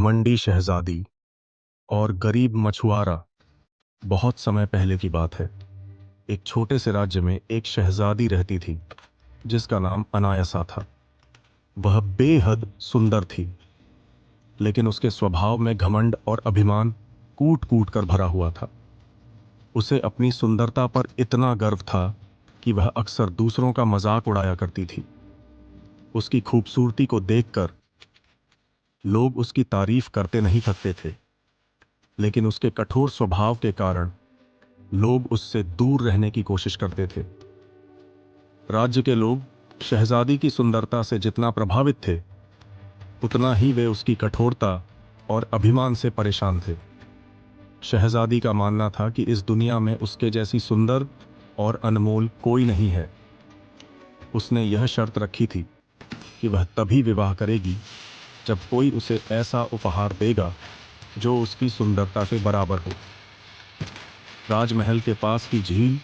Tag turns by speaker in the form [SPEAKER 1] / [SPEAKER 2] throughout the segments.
[SPEAKER 1] घमंडी शहजादी और गरीब मछुआरा। बहुत समय पहले की बात है। एक छोटे से राज्य में एक शहजादी रहती थी जिसका नाम अनायासा था। वह बेहद सुंदर थी, लेकिन उसके स्वभाव में घमंड और अभिमान कूट कूट कर भरा हुआ था। उसे अपनी सुंदरता पर इतना गर्व था कि वह अक्सर दूसरों का मजाक उड़ाया करती थी। उसकी खूबसूरती को देखकर लोग उसकी तारीफ करते नहीं थकते थे, लेकिन उसके कठोर स्वभाव के कारण लोग उससे दूर रहने की कोशिश करते थे। राज्य के लोग शहजादी की सुंदरता से जितना प्रभावित थे, उतना ही वे उसकी कठोरता और अभिमान से परेशान थे। शहजादी का मानना था कि इस दुनिया में उसके जैसी सुंदर और अनमोल कोई नहीं है। उसने यह शर्त रखी थी कि वह तभी विवाह करेगी जब कोई उसे ऐसा उपहार देगा जो उसकी सुंदरता के बराबर हो। राजमहल के पास की झील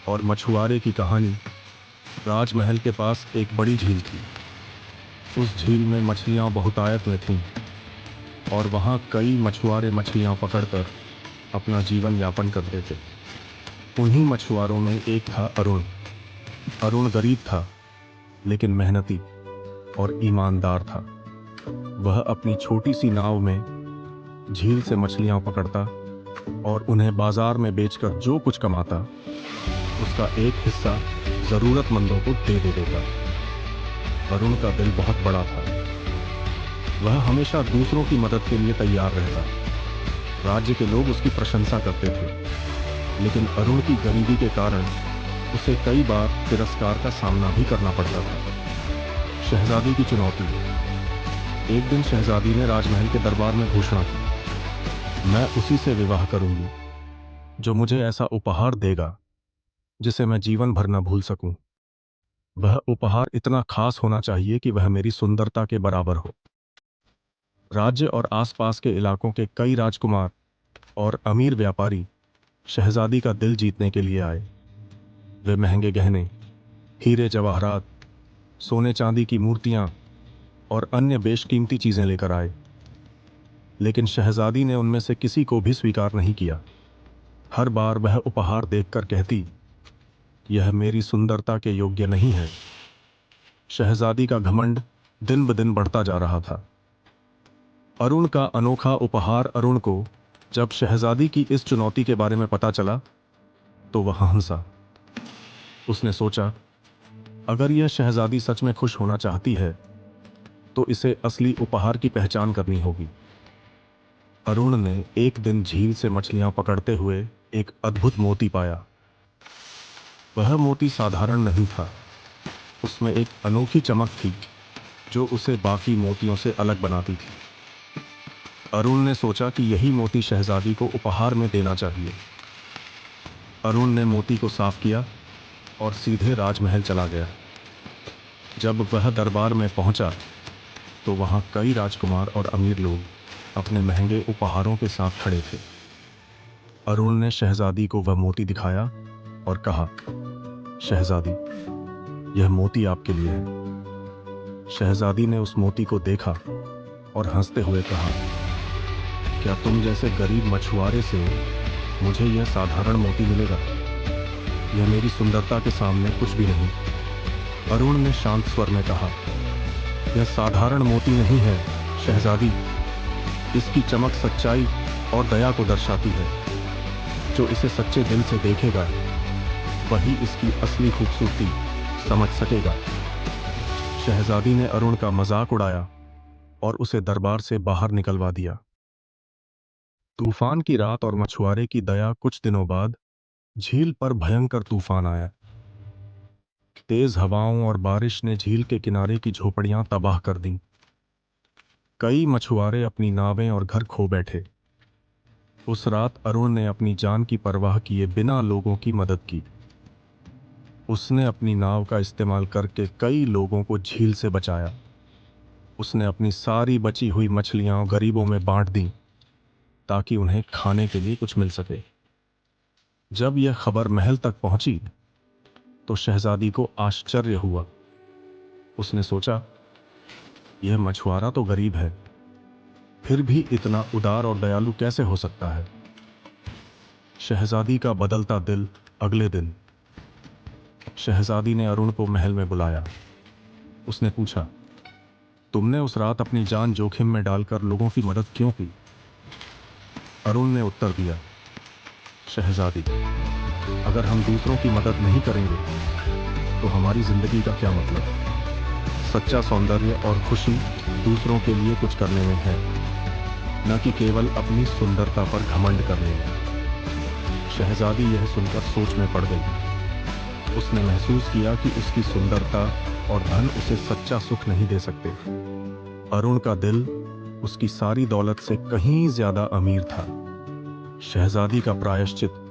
[SPEAKER 1] और मछुआरे की कहानी। राजमहल के पास एक बड़ी झील थी। उस झील में मछलियां बहुतायत में थीं और वहां कई मछुआरे मछलियां पकड़कर अपना जीवन यापन करते थे। उन्हीं मछुआरों में एक था अरुण। अरुण गरीब था, लेकिन मेहनती और ईमानदार था। वह अपनी छोटी सी नाव में झील से मछलियां पकड़ता और उन्हें बाजार में बेचकर जो कुछ कमाता, उसका एक हिस्सा जरूरतमंदों को दे देता। अरुण का दिल बहुत बड़ा था। वह हमेशा दूसरों की मदद के लिए तैयार रहता। राज्य के लोग उसकी प्रशंसा करते थे, लेकिन अरुण की गरीबी के कारण उसे कई बार तिरस्कार का सामना भी करना पड़ता था। शहजादी की चुनौती। एक दिन शहजादी ने राजमहल के दरबार में घोषणा की, मैं उसी से विवाह करूंगी जो मुझे ऐसा उपहार देगा जिसे मैं जीवन भर न भूल सकूं। वह उपहार इतना खास होना चाहिए कि वह मेरी सुंदरता के बराबर हो। राज्य और आसपास के इलाकों के कई राजकुमार और अमीर व्यापारी शहजादी का दिल जीतने के लिए आए। वे महंगे गहने, हीरे जवाहरात, सोने चांदी की मूर्तियां और अन्य बेशकीमती चीजें लेकर आए, लेकिन शहजादी ने उनमें से किसी को भी स्वीकार नहीं किया। हर बार वह उपहार देखकर कहती, यह मेरी सुंदरता के योग्य नहीं है। शहजादी का घमंड दिन ब दिन बढ़ता जा रहा था। अरुण का अनोखा उपहार। अरुण को जब शहजादी की इस चुनौती के बारे में पता चला तो वह हंसा। उसने सोचा, अगर यह शहजादी सच में खुश होना चाहती है तो इसे असली उपहार की पहचान करनी होगी। अरुण ने एक दिन झील से मछलियां पकड़ते हुए एक अद्भुत मोती पाया। वह मोती साधारण नहीं था, उसमें एक अनोखी चमक थी जो उसे बाकी मोतियों से अलग बनाती थी। अरुण ने सोचा कि यही मोती शहजादी को उपहार में देना चाहिए। अरुण ने मोती को साफ किया और सीधे राजमहल चला गया। जब वह दरबार में पहुंचा तो वहां कई राजकुमार और अमीर लोग अपने महंगे उपहारों के साथ खड़े थे। अरुण ने शहजादी को वह मोती दिखाया और कहा, शहजादी, यह मोती आपके लिए है। शहजादी ने उस मोती को देखा और हंसते हुए कहा, क्या तुम जैसे गरीब मछुआरे से मुझे यह साधारण मोती मिलेगा? यह मेरी सुंदरता के सामने कुछ भी नहीं। अरुण ने शांत स्वर में कहा, यह साधारण मोती नहीं है शहजादी, इसकी चमक सच्चाई और दया को दर्शाती है। जो इसे सच्चे दिल से देखेगा वही इसकी असली खूबसूरती समझ सकेगा। शहजादी ने अरुण का मजाक उड़ाया और उसे दरबार से बाहर निकलवा दिया। तूफान की रात और मछुआरे की दया। कुछ दिनों बाद झील पर भयंकर तूफान आया। तेज हवाओं और बारिश ने झील के किनारे की झोपड़ियां तबाह कर दी। कई मछुआरे अपनी नावें और घर खो बैठे। उस रात अरुण ने अपनी जान की परवाह किए बिना लोगों की मदद की। उसने अपनी नाव का इस्तेमाल करके कई लोगों को झील से बचाया। उसने अपनी सारी बची हुई मछलियां गरीबों में बांट दी ताकि उन्हें खाने के लिए कुछ मिल सके। जब यह खबर महल तक पहुंची तो शहजादी को आश्चर्य हुआ। उसने सोचा, यह मछुआरा तो गरीब है, फिर भी इतना उदार और दयालु कैसे हो सकता है? शहजादी का बदलता दिल। अगले दिन शहजादी ने अरुण को महल में बुलाया। उसने पूछा, तुमने उस रात अपनी जान जोखिम में डालकर लोगों की मदद क्यों की? अरुण ने उत्तर दिया, शहजादी, अगर हम दूसरों की मदद नहीं करेंगे तो हमारी जिंदगी का क्या मतलब? सच्चा सौंदर्य और खुशी दूसरों के लिए कुछ करने में है, न कि केवल अपनी सुंदरता पर घमंड करने में। शहजादी यह सुनकर सोच में पड़ गई। उसने महसूस किया कि उसकी सुंदरता और धन उसे सच्चा सुख नहीं दे सकते। अरुण का दिल उसकी सारी दौलत से कहीं ज्यादा अमीर था। शहजादी का प्रायश्चित